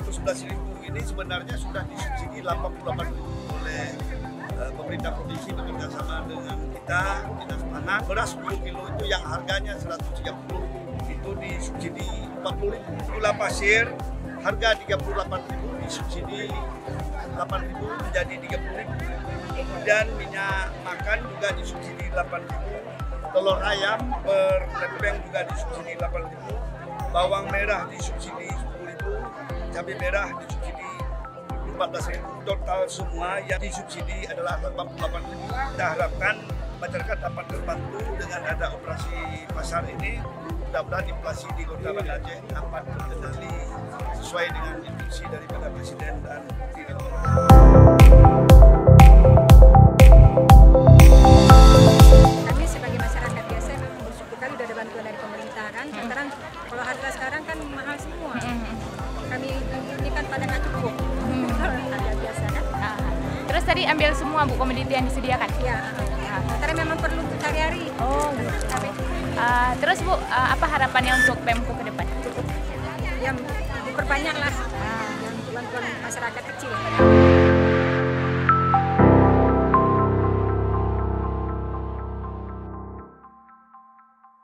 111.000 ini sebenarnya sudah disubsidi 88.000 oleh pemerintah provinsi bekerjasama dengan kita, Dinas Pangan. Beras 10 kilo itu yang harganya 130 itu disubsidi 40.000. Gula pasir harga 38.000 disubsidi 8.000 menjadi 30.000. Kemudian minyak makan juga disubsidi 8.000. Telur ayam per lempeng juga disubsidi 8.000. Bawang merah disubsidi 10.000. Cabai merah disubsidi 14.000. Total semua yang disubsidi adalah 88.000. Kita harapkan masyarakat dapat terbantu dengan ada operasi pasar ini. Mudah-mudahan inflasi di Kota Banda Aceh dapat terkendali sesuai dengan instruksi daripada Presiden dan Direktur. Kami sebagai masyarakat biasa memang bersyukur kali udah ada bantuan dari pemerintah kan. Sekarang kalau harga sekarang kan mahal semua. Kami ini kan pada nggak cukup. Harga biasa kan. Terus tadi ambil semua Bu komoditi yang disediakan? Ya. Karena memang perlu untuk sehari-hari. Oh, terus Bu, apa harapannya untuk Pemko ke depan? Yang diperbanyaklah bantuan masyarakat kecil.